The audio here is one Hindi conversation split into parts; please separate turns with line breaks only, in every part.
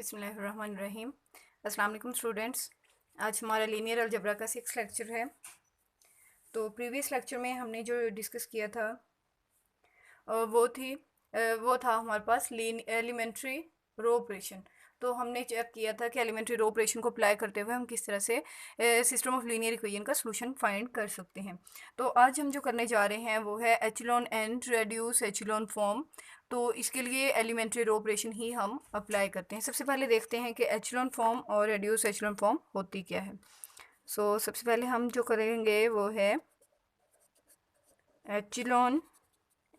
बिस्मिल्लाहिर्रहमानिर्रहीम। अस्सलाम वालेकुम स्टूडेंट्स। आज हमारा लीनियर अलजेब्रा का 6 लेक्चर है। तो प्रीवियस लेक्चर में हमने जो डिस्कस किया था वो था हमारे पास एलिमेंट्री रो ऑपरेशन। तो हमने चेक किया था कि एलिमेंट्री रो ऑपरेशन को अप्लाई करते हुए हम किस तरह से सिस्टम ऑफ लीनियर इक्वेशन का सॉल्यूशन फाइंड कर सकते हैं। तो आज हम जो करने जा रहे हैं वो है echelon and reduce echelon form. तो इसके लिए एलिमेंट्री रो ऑपरेशन ही हम अप्लाई करते हैं। सबसे पहले देखते हैं कि एचेलॉन फॉर्म और रेड्यूस एचेलॉन फॉर्म होती क्या है। सबसे पहले हम जो करेंगे वो है echelon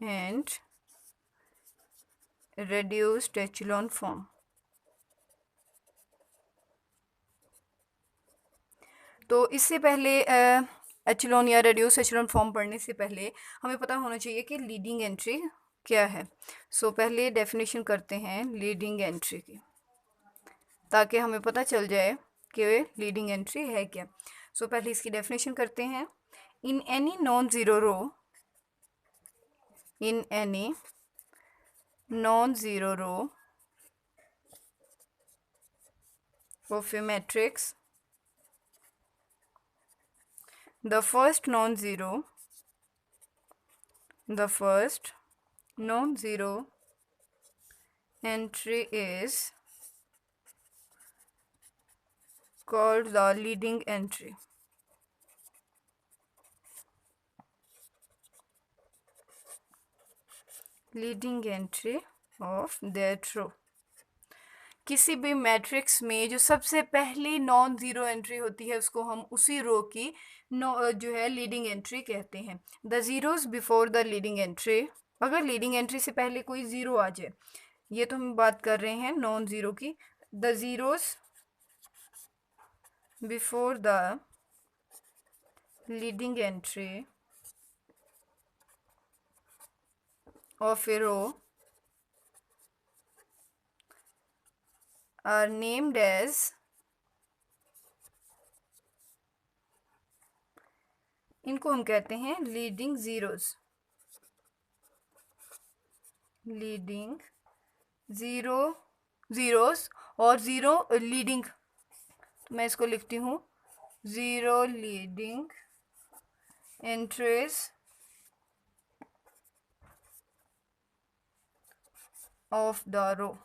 and reduced echelon form। तो इससे पहले एचेलॉन या रेड्यूस एचेलॉन फॉर्म पढ़ने से पहले हमें पता होना चाहिए कि लीडिंग एंट्री क्या है। पहले डेफिनेशन करते हैं लीडिंग एंट्री की, ताकि हमें पता चल जाए कि लीडिंग एंट्री है क्या। पहले इसकी डेफिनेशन करते हैं। In any non zero row, in any non zero row of a matrix, the first non-zero entry is called the leading entry. Leading entry of that row। किसी भी मैट्रिक्स में जो सबसे पहली नॉन ज़ीरो एंट्री होती है उसको हम उसी रो की जो है लीडिंग एंट्री कहते हैं। The zeros before the leading entry, अगर लीडिंग एंट्री से पहले कोई ज़ीरो आ जाए, ये तो हम बात कर रहे हैं नॉन ज़ीरो की। The zeros before the leading entry of a row are named as इनको हम कहते हैं लीडिंग ज़ीरोज़। लीडिंग ज़ीरोज़ और ज़ीरो लीडिंग, तो मैं इसको लिखती हूँ zero leading entries of the row.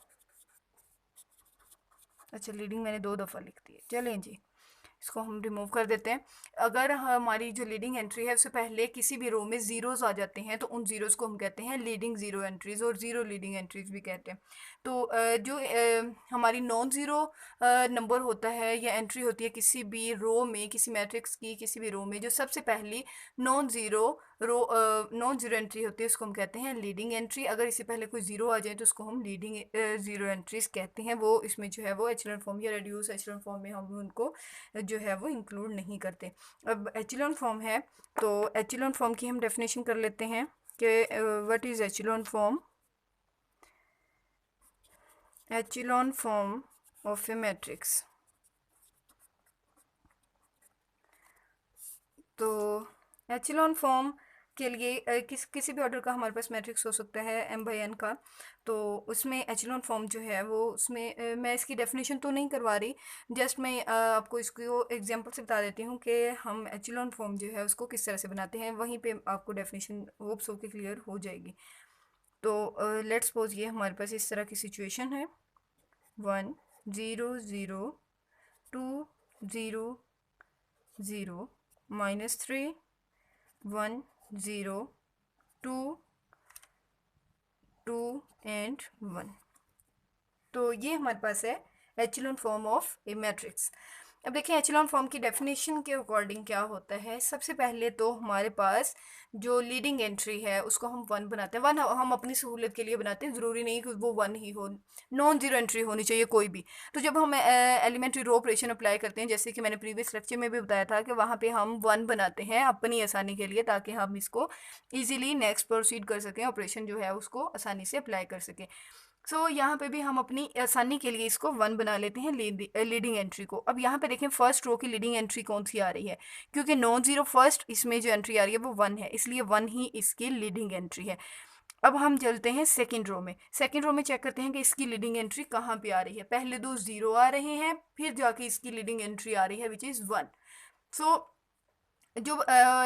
अच्छा, लीडिंग मैंने 2 दफ़ा लिख दी है। चलें जी, इसको हम रिमूव कर देते हैं। अगर हमारी जो लीडिंग एंट्री है उससे पहले किसी भी रो में ज़ीरोज़ आ जाते हैं तो उन ज़ीरोज़ को हम कहते हैं लीडिंग ज़ीरो एंट्रीज़ और ज़ीरो लीडिंग एंट्रीज़ भी कहते हैं। तो जो हमारी नॉन ज़ीरो नंबर होता है या एंट्री होती है किसी भी रो में, किसी मैट्रिक्स की किसी भी रो में, जो सबसे पहली नॉन ज़ीरो एंट्री होती है उसको हम कहते हैं लीडिंग एंट्री। अगर इससे पहले कोई ज़ीरो आ जाए तो उसको हम लीडिंग ज़ीरो एंट्रीज़ कहते हैं। वो इसमें जो है वो एचेलॉन फॉर्म या रेड्यूस एचेलॉन फॉर्म में हम उनको जो है वो इंक्लूड नहीं करते। अब एचेलॉन फॉर्म है, तो एचेलॉन फॉर्म की हम डेफिनेशन कर लेते हैं कि what is echelon form. Echelon form of a matrix. तो एचेलॉन फॉर्म के लिए किसी भी ऑर्डर का हमारे पास मैट्रिक्स हो सकता है m/n का। तो उसमें एचेलॉन फॉर्म जो है वो उसमें मैं इसकी डेफिनेशन तो नहीं करवा रही, जस्ट मैं आपको इसको एग्जांपल से बता देती हूँ कि हम एचेलॉन फॉर्म जो है उसको किस तरह से बनाते हैं। वहीं पे आपको डेफिनेशन होप्स हो के क्लियर हो जाएगी। तो लेट्स सपोज ये हमारे पास इस तरह की सिचुएशन है 1 0 0 2 0 0 -3 1 0 2 2 एंड 1। तो ये हमारे पास है echelon form of a matrix. अब देखें एचेलॉन फॉर्म की डेफिनेशन के अकॉर्डिंग क्या होता है। सबसे पहले तो हमारे पास जो लीडिंग एंट्री है उसको हम 1 बनाते हैं। 1 हम अपनी सहूलियत के लिए बनाते हैं, ज़रूरी नहीं कि वो 1 ही हो, नॉन ज़ीरो एंट्री होनी चाहिए कोई भी। तो जब हम एलिमेंट्री रो ऑपरेशन अप्लाई करते हैं, जैसे कि मैंने प्रीवियस लेक्चर में भी बताया था कि वहाँ पे हम 1 बनाते हैं अपनी आसानी के लिए, ताकि हम इसको ईजिली नेक्स्ट प्रोसीड कर सकें, ऑपरेशन जो है उसको आसानी से अप्लाई कर सकें। यहाँ पे भी हम अपनी आसानी के लिए इसको 1 बना लेते हैं लीडिंग एंट्री को। अब यहाँ पे देखें फर्स्ट रो की लीडिंग एंट्री कौन सी आ रही है, क्योंकि नॉन ज़ीरो फर्स्ट इसमें जो एंट्री आ रही है वो 1 है, इसलिए 1 ही इसकी लीडिंग एंट्री है। अब हम चलते हैं सेकंड रो में। सेकंड रो में चेक करते हैं कि इसकी लीडिंग एंट्री कहाँ पे आ रही है। पहले दो जीरो आ रहे हैं, फिर जाके इसकी लीडिंग एंट्री आ रही है विच इज़ 1। सो जो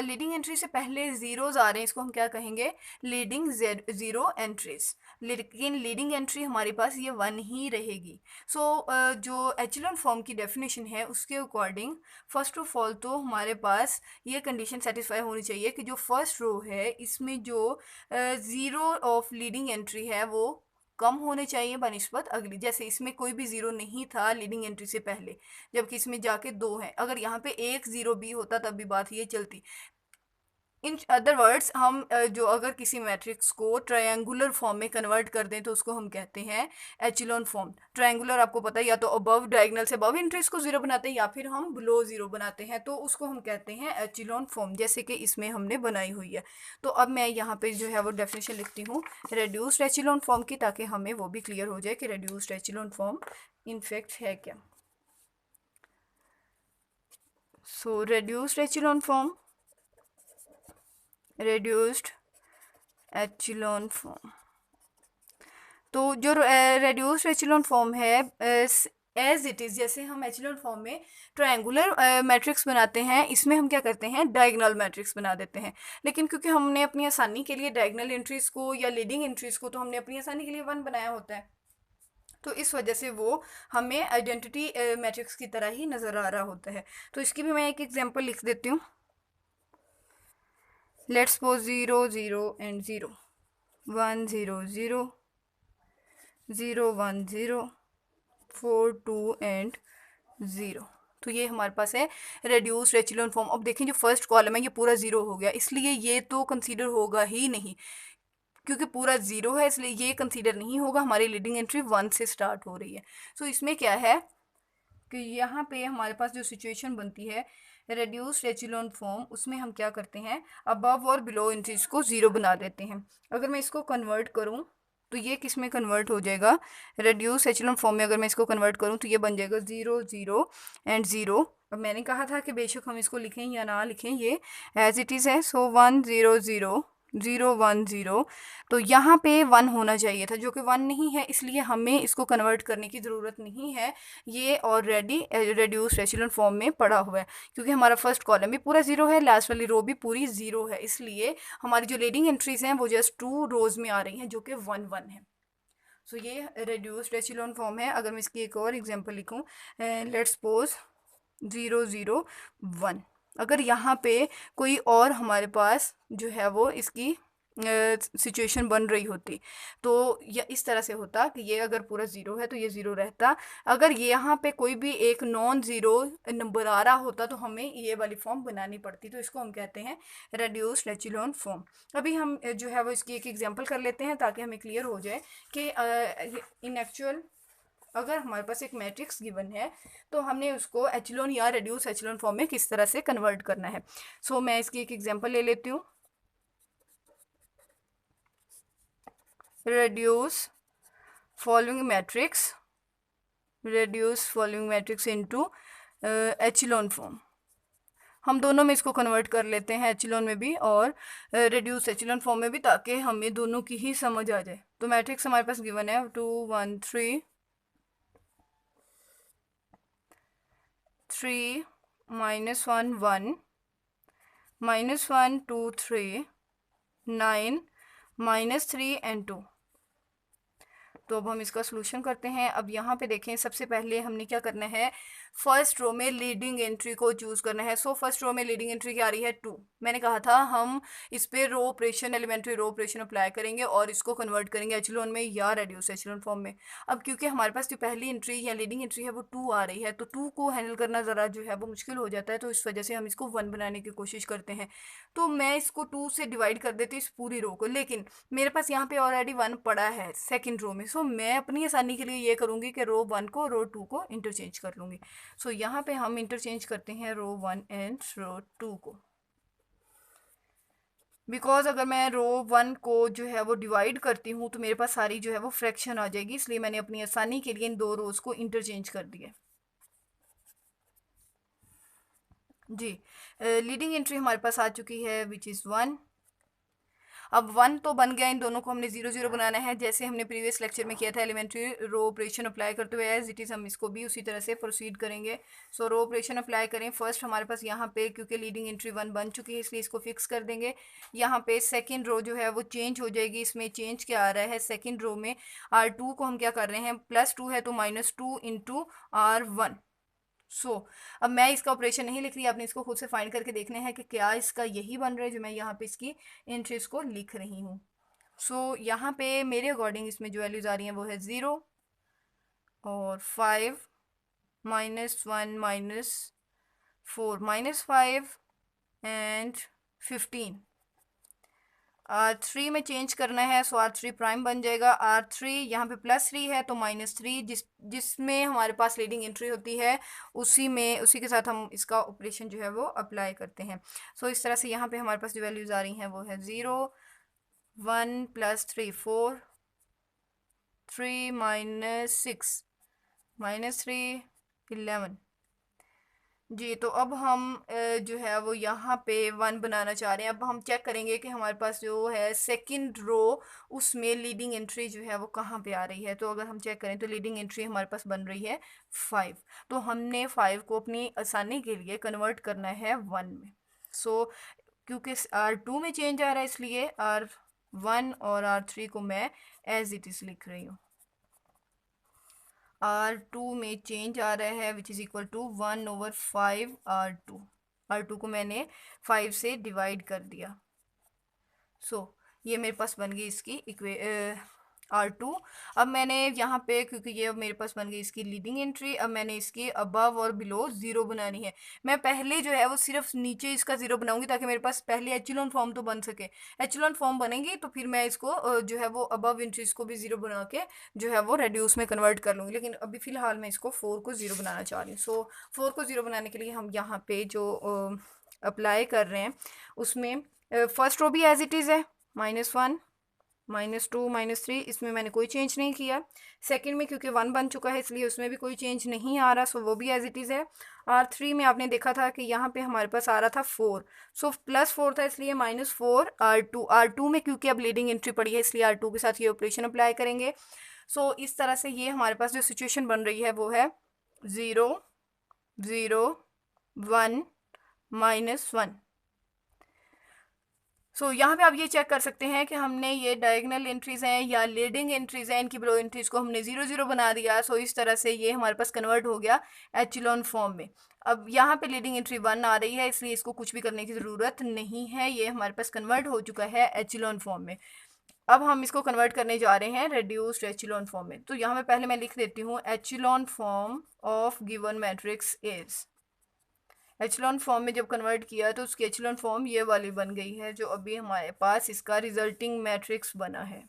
लीडिंग एंट्री से पहले जीरोज आ रहे हैं इसको हम क्या कहेंगे, लीडिंग जीरो एंट्रीज। लेकिन लीडिंग एंट्री हमारे पास ये 1 ही रहेगी। सो जो एचेलॉन फॉर्म की डेफिनेशन है उसके अकॉर्डिंग फर्स्ट ऑफ ऑल तो हमारे पास ये कंडीशन सेटिस्फाई होनी चाहिए कि जो फर्स्ट रो है इसमें जो ज़ीरो ऑफ लीडिंग एंट्री है वो कम होने चाहिए बनिस्बत अगली। जैसे इसमें कोई भी ज़ीरो नहीं था लीडिंग एंट्री से पहले, जबकि इसमें जाके दो हैं। अगर यहाँ पे एक ज़ीरो भी होता तब भी बात ये चलती। इन अदर वर्ड्स हम जो अगर किसी मैट्रिक्स को ट्रायंगुलर फॉर्म में कन्वर्ट कर दें तो उसको हम कहते हैं एचिलॉन फॉर्म। ट्रायंगुलर आपको पता है या तो अबव डायगोनल से अबव इंट्रीज को जीरो बनाते हैं या फिर हम बिलो जीरो बनाते हैं, तो उसको हम कहते हैं एचिलॉन फॉर्म, जैसे कि इसमें हमने बनाई हुई है। तो अब मैं यहाँ पे जो है वो डेफिनेशन लिखती हूँ रेड्यूस्ड एचिलॉन फॉर्म की, ताकि हमें वो भी क्लियर हो जाए कि रेड्यूस्ड एचिलॉन फॉर्म इनफेक्ट है क्या। सो रेड्यूस्ड एचिलॉन फॉर्म, रेड्यूस्ड एचिलॉन फॉर्म, तो जो रेड्यूस्ड एचिलॉन फॉर्म है एज इट इज़, जैसे हम एचिलॉन फॉर्म में ट्रायंगुलर मैट्रिक्स बनाते हैं इसमें हम क्या करते हैं डायगोनल मैट्रिक्स बना देते हैं। लेकिन क्योंकि हमने अपनी आसानी के लिए डायगोनल एंट्रीज को या लीडिंग एंट्रीज को तो हमने अपनी आसानी के लिए 1 बनाया होता है, तो इस वजह से वो हमें आइडेंटिटी मैट्रिक्स की तरह ही नज़र आ रहा होता है। तो इसकी भी मैं एक एग्जांपल लिख देती हूँ। Let's suppose 0 0 and 0, 1 0 0, 0 1 0, 4 2 and 0। तो ये हमारे पास है रेड्यूस्ड एचिलॉन फॉर्म। अब देखें जो फर्स्ट कॉलम है ये पूरा ज़ीरो हो गया, इसलिए ये तो कंसीडर होगा ही नहीं, क्योंकि पूरा ज़ीरो है इसलिए ये कंसीडर नहीं होगा। हमारी लीडिंग एंट्री 1 से स्टार्ट हो रही है। सो इसमें क्या है कि यहाँ पे हमारे पास जो सिचुएशन बनती है रेड्यूस्ड एचिलॉन फॉर्म, उसमें हम क्या करते हैं अबव और बिलो एंट्रीज को ज़ीरो बना देते हैं। अगर मैं इसको कन्वर्ट करूँ तो ये किस में कन्वर्ट हो जाएगा, रेड्यूस एचिलॉन फॉर्म में अगर मैं इसको कन्वर्ट करूँ तो ये बन जाएगा 0 0 एंड 0। अब मैंने कहा था कि बेशक हम इसको लिखें या ना लिखें ये एज इट इज़ है। सो 1 0 0 0 1 0, तो यहाँ पे 1 होना चाहिए था जो कि 1 नहीं है, इसलिए हमें इसको कन्वर्ट करने की ज़रूरत नहीं है। ये ऑलरेडी रेड्यूस्ड एचिलॉन फॉर्म में पड़ा हुआ है, क्योंकि हमारा फर्स्ट कॉलम भी पूरा ज़ीरो है, लास्ट वाली रो भी पूरी ज़ीरो है, इसलिए हमारी जो लीडिंग एंट्रीज हैं वो जस्ट 2 रोज में आ रही हैं जो कि 1 1 है। सो ये रेड्यूस्ड एचिलॉन फॉर्म है। अगर मैं इसकी एक और एग्जांपल लिखूँ, लेट्स सपोज 0 0 1, अगर यहाँ पे कोई और हमारे पास जो है वो इसकी सिचुएशन बन रही होती तो या इस तरह से होता कि ये अगर पूरा ज़ीरो है तो ये ज़ीरो रहता। अगर ये यहाँ पे कोई भी एक नॉन ज़ीरो नंबर आ रहा होता तो हमें ये वाली फॉर्म बनानी पड़ती, तो इसको हम कहते हैं रेड्यूस्ड एचिलॉन फॉर्म। अभी हम जो है वो इसकी एक एग्जांपल कर लेते हैं ताकि हमें क्लियर हो जाए कि इन एक्चुअल अगर हमारे पास एक मैट्रिक्स गिवन है तो हमने उसको एचिलॉन या रेड्यूस एचिलॉन फॉर्म में किस तरह से कन्वर्ट करना है। सो मैं इसकी एक एग्जांपल ले लेती हूँ। reduce following matrix, reduce following matrix into echelon form. हम दोनों में इसको कन्वर्ट कर लेते हैं एचिलॉन में भी और रेड्यूस एचिलॉन फॉर्म में भी, ताकि हमें दोनों की ही समझ आ जाए। तो मैट्रिक्स हमारे पास गिवन है 2 1 3 3 -1 1 -1 2 3 9 -3 एंड 2। तो अब हम इसका सोल्यूशन करते हैं। अब यहाँ पे देखें सबसे पहले हमने क्या करना है, फर्स्ट रो में लीडिंग एंट्री को चूज़ करना है। सो फर्स्ट रो में लीडिंग एंट्री क्या आ रही है 2। मैंने कहा था हम इस पे row operation elementary row operation apply करेंगे और इसको कन्वर्ट करेंगे एचिलॉन में या रेड्यूस एचिलॉन फॉर्म में। अब क्योंकि हमारे पास जो पहली एंट्री या लीडिंग एंट्री है वो 2 आ रही है, तो 2 को हैंडल करना ज़रा जो है वो मुश्किल हो जाता है, तो इस वजह से हम इसको 1 बनाने की कोशिश करते हैं। तो मैं इसको 2 से डिवाइड कर देती हूँ इस पूरी रो को, लेकिन मेरे पास यहाँ पे ऑलरेडी 1 पड़ा है सेकंड रो में। सो मैं अपनी आसानी के लिए ये करूँगी कि रो 1 को रो 2 को इंटरचेंज कर लूँगी। सो यहाँ पे हम इंटरचेंज करते हैं रो 1 एंड रो 2 को, बिकॉज अगर मैं रो 1 को जो है वो डिवाइड करती हूँ तो मेरे पास सारी जो है वो फ्रैक्शन आ जाएगी, इसलिए मैंने अपनी आसानी के लिए इन दो रोज को इंटरचेंज कर दिया। जी लीडिंग एंट्री हमारे पास आ चुकी है विच इज़ 1। अब 1 तो बन गया, इन दोनों को हमने 0 0 बनाना है जैसे हमने प्रीवियस लेक्चर में किया था एलिमेंट्री रो ऑपरेशन अप्लाई करते हुए। एज इट इज़ हम इसको भी उसी तरह से प्रोसीड करेंगे। सो रो ऑपरेशन अप्लाई करें। फर्स्ट हमारे पास यहाँ पे क्योंकि लीडिंग एंट्री 1 बन चुकी है इसलिए इसको फिक्स कर देंगे। यहाँ पे सेकेंड रो जो है वो चेंज हो जाएगी। इसमें चेंज क्या आ रहा है, सेकेंड रो में R2 को हम क्या कर रहे हैं, +2 है तो -2 इंटू R1। अब मैं इसका ऑपरेशन नहीं लिख रही, आपने इसको खुद से फाइंड करके देखना है कि क्या इसका यही बन रहा है जो मैं यहाँ पे इसकी एंट्रीज को लिख रही हूँ। यहाँ पे मेरे अकॉर्डिंग इसमें जो वैल्यूज आ रही हैं वो है 0 और 5 -1 -4 -5 एंड 15। R3 में चेंज करना है सो R3 प्राइम बन जाएगा। R3 यहाँ पे +3 है तो -3, जिसमें हमारे पास लीडिंग एंट्री होती है उसी के साथ हम इसका ऑपरेशन जो है वो अप्लाई करते हैं। इस तरह से यहाँ पे हमारे पास जो वैल्यूज आ रही हैं वो है 0 1 +3 4 3 -6 -3 11 जी। तो अब हम जो है वो यहाँ पे 1 बनाना चाह रहे हैं। अब हम चेक करेंगे कि हमारे पास जो है सेकंड रो उसमें लीडिंग एंट्री जो है वो कहाँ पे आ रही है। तो अगर हम चेक करें तो लीडिंग एंट्री हमारे पास बन रही है 5। तो हमने 5 को अपनी आसानी के लिए कन्वर्ट करना है 1 में। क्योंकि R2 में चेंज आ रहा है इसलिए R1 और R3 को मैं एज इट इज़ लिख रही हूँ। R2 में चेंज आ रहा है which is equal to 1/5 R2। R2 को मैंने 5 से डिवाइड कर दिया। ये मेरे पास बन गई इसकी R2। अब मैंने यहाँ पे क्योंकि ये अब मेरे पास बन गई इसकी लीडिंग एंट्री, अब मैंने इसकी अबव और बिलो 0 बनानी है। मैं पहले जो है वो सिर्फ नीचे इसका 0 बनाऊंगी ताकि मेरे पास पहले एचेलॉन फॉर्म तो बन सके। एचेलॉन फॉर्म बनेंगी तो फिर मैं इसको जो है वो अबव एंट्रीज को भी 0 बना के जो है वो रेड्यूस में कन्वर्ट कर लूँगी। लेकिन अभी फ़िलहाल मैं इसको 4 को 0 बनाना चाह रही हूँ। 4 को 0 बनाने के लिए हम यहाँ पे जो अप्लाई कर रहे हैं उसमें फर्स्ट रो भी एज इट इज़ है -1 -2 -3, इसमें मैंने कोई चेंज नहीं किया। सेकंड में क्योंकि 1 बन चुका है इसलिए उसमें भी कोई चेंज नहीं आ रहा, वो भी एज इट इज़ है। R3 में आपने देखा था कि यहाँ पे हमारे पास आ रहा था 4, +4 था इसलिए -4 R2 में क्योंकि अब लीडिंग एंट्री पड़ी है इसलिए R2 के साथ ये ऑपरेशन अप्लाई करेंगे। इस तरह से ये हमारे पास जो सिचुएशन बन रही है वो है 0 0 1 -1। यहाँ पे आप ये चेक कर सकते हैं कि हमने ये डायगोनल एंट्रीज हैं या लीडिंग एंट्रीज हैं, इनकी बिलो एंट्रीज को हमने 0 0 बना दिया। इस तरह से ये हमारे पास कन्वर्ट हो गया एचेलॉन फॉर्म में। अब यहाँ पे लीडिंग एंट्री 1 आ रही है इसलिए इसको कुछ भी करने की ज़रूरत नहीं है, ये हमारे पास कन्वर्ट हो चुका है एचेलॉन फॉर्म में। अब हम इसको कन्वर्ट करने जा रहे हैं रेड्यूस्ड एचेलॉन फॉर्म में। तो यहाँ पे पहले मैं लिख देती हूँ echelon form of given matrix is. Echelon form में जब कन्वर्ट किया तो उसकी एचेलॉन फॉर्म ये वाली बन गई है जो अभी हमारे पास इसका रिजल्टिंग मैट्रिक्स बना है।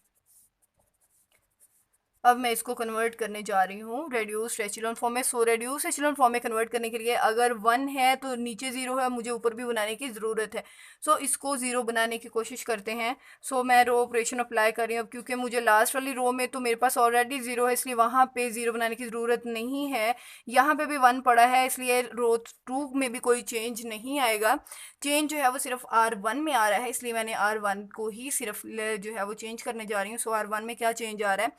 अब मैं इसको कन्वर्ट करने जा रही हूँ रेड्यूस्ड एचेलॉन फॉर्म में। रेड्यूस्ड एचेलॉन फॉर्म में कन्वर्ट करने के लिए अगर 1 है तो नीचे 0 है, मुझे ऊपर भी बनाने की ज़रूरत है। इसको 0 बनाने की कोशिश करते हैं। मैं रो ऑपरेशन अप्लाई कर रही हूँ। अब क्योंकि मुझे लास्ट वाली रो में तो मेरे पास ऑलरेडी 0 है इसलिए वहाँ पे 0 बनाने की ज़रूरत नहीं है। यहाँ पे भी 1 पड़ा है इसलिए रो 2 में भी कोई चेंज नहीं आएगा। चेंज जो है वो सिर्फ R1 में आ रहा है इसलिए मैंने R1 को ही सिर्फ जो है वो चेंज करने जा रही हूँ। R1 में क्या चेंज आ रहा है,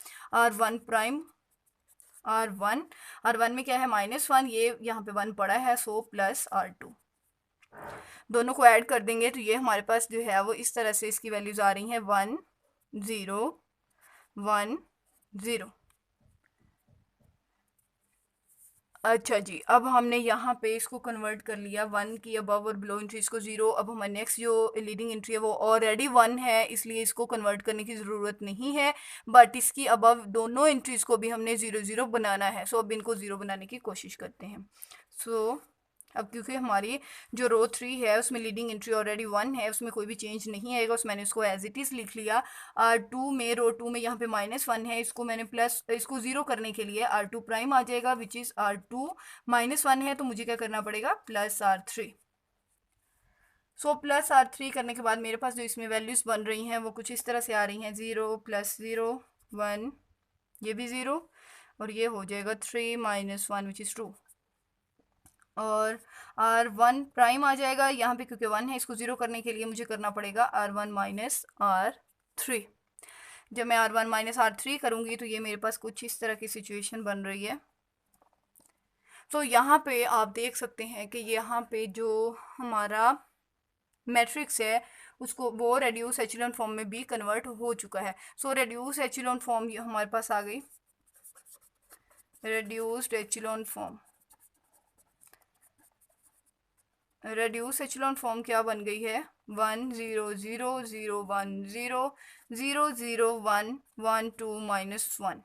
R1 प्राइम R1 में क्या है -1, ये यहाँ पे 1 पड़ा है प्लस R2 दोनों को ऐड कर देंगे तो ये हमारे पास जो है वो इस तरह से इसकी वैल्यूज आ रही हैं 1 0 1 0। अच्छा जी, अब हमने यहाँ पे इसको कन्वर्ट कर लिया 1 की अबव और बिलो एंट्रीज को 0। अब हमारे नेक्स्ट जो लीडिंग एंट्री है वो ऑलरेडी 1 है इसलिए इसको कन्वर्ट करने की ज़रूरत नहीं है, बट इसकी अबव दोनों एंट्रीज को भी हमने 0 0 बनाना है। अब इनको 0 बनाने की कोशिश करते हैं। अब क्योंकि हमारी जो रो 3 है उसमें लीडिंग एंट्री ऑलरेडी 1 है, उसमें कोई भी चेंज नहीं आएगा, मैंने उसको एज इट इज़ लिख लिया। R2 में रो 2 में यहाँ पे -1 है, इसको मैंने इसको 0 करने के लिए R2 प्राइम आ जाएगा विच इज़ R2 -1 है तो मुझे क्या करना पड़ेगा +R3। +R3 करने के बाद मेरे पास जो इसमें वैल्यूज़ बन रही हैं वो कुछ इस तरह से आ रही हैं 0 +0 1, ये भी 0 और ये हो जाएगा 3 -1 विच इज़ 2। और R1 आ जाएगा यहाँ पे, क्योंकि 1 है, इसको ज़ीरो करने के लिए मुझे करना पड़ेगा R1 माइनस R3। जब मैं R1 माइनस R3 करूँगी तो ये मेरे पास कुछ इस तरह की सिचुएशन बन रही है। तो यहाँ पे आप देख सकते हैं कि यहाँ पे जो हमारा मैट्रिक्स है उसको वो रेड्यूस एचेलॉन फॉर्म में भी कन्वर्ट हो चुका है। सो रेड्यूस एचेलॉन फॉर्म हमारे पास आ गई, reduced echelon form. Reduce echelon form क्या बन गई है, 1 0 0 0 1 0 0 0 1 1 2 -1।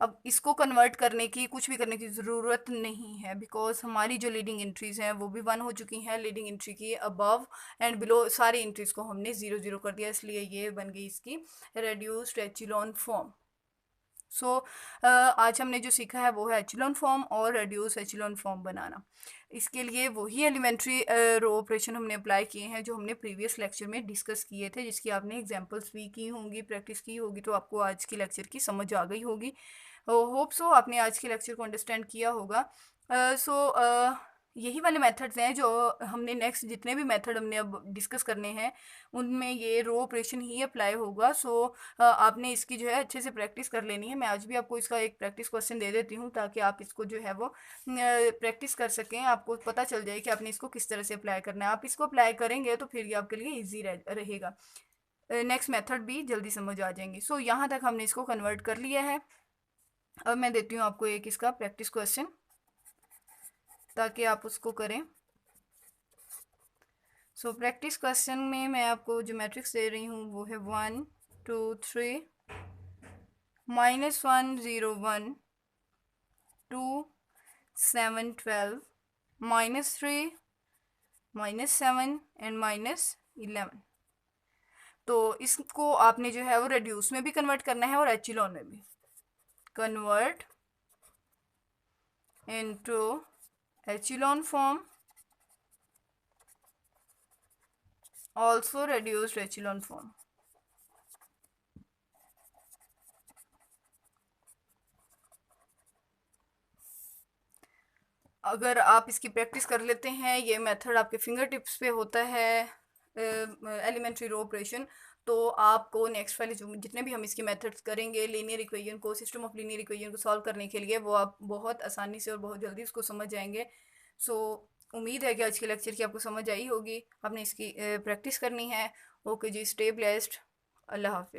अब इसको कन्वर्ट करने की, कुछ भी करने की ज़रूरत नहीं है, बिकॉज हमारी जो लीडिंग एंट्रीज हैं वो भी 1 हो चुकी हैं। लीडिंग एंट्री की अबव एंड बिलो सारी एंट्रीज को हमने 0 0 कर दिया, इसलिए ये बन गई इसकी रेड्यूस्ड एचेलॉन फॉर्म। सो आज हमने जो सीखा है वो है एचेलॉन फॉर्म और रेड्यूस एचेलॉन फॉर्म बनाना। इसके लिए वही एलिमेंट्री रो ऑपरेशन हमने अप्लाई किए हैं जो हमने प्रीवियस लेक्चर में डिस्कस किए थे, जिसकी आपने एग्जांपल्स भी की होंगी, प्रैक्टिस की होगी, तो आपको आज के लेक्चर की समझ आ गई होगी। होप सो आपने आज के लेक्चर को अंडरस्टैंड किया होगा। यही वाले मेथड्स हैं जो हमने नेक्स्ट जितने भी मेथड हमने अब डिस्कस करने हैं उनमें ये रो ऑपरेशन ही अप्लाई होगा। आपने इसकी जो है अच्छे से प्रैक्टिस कर लेनी है। मैं आज भी आपको इसका एक प्रैक्टिस क्वेश्चन दे देती हूँ ताकि आप इसको जो है वो प्रैक्टिस कर सकें, आपको पता चल जाए कि आपने इसको किस तरह से अप्लाई करना है। आप इसको अप्लाई करेंगे तो फिर ये आपके लिए ईजी रहेगा, नेक्स्ट मेथड भी जल्दी समझ आ जाएंगी। यहाँ तक हमने इसको कन्वर्ट कर लिया है। अब मैं देती हूँ आपको एक इसका प्रैक्टिस क्वेश्चन ताकि आप उसको करें। प्रैक्टिस क्वेश्चन में मैं आपको जो मैट्रिक्स दे रही हूँ वो है 1 2 3 -1 0 1 2 7 12 -3 -7 एंड -11। तो इसको आपने जो है वो रेड्यूस में भी कन्वर्ट करना है और एचिलॉन में भी। Convert into echelon form, also reduced echelon form। अगर आप इसकी प्रैक्टिस कर लेते हैं, ये मेथड आपके फिंगर टिप्स पे होता है एलिमेंट्री रो ऑपरेशन, तो आपको नेक्स्ट वाले जो जितने भी हम इसके मेथड्स करेंगे लीनियर इक्वेशन को, सिस्टम ऑफ लीनियर इक्वेशन को सॉल्व करने के लिए, वो आप बहुत आसानी से और बहुत जल्दी उसको समझ जाएंगे। उम्मीद है कि आज के लेक्चर की आपको समझ आई होगी। आपने इसकी प्रैक्टिस करनी है। ओके जी, स्टे ब्लेस्ड। अल्लाह हाफिज़।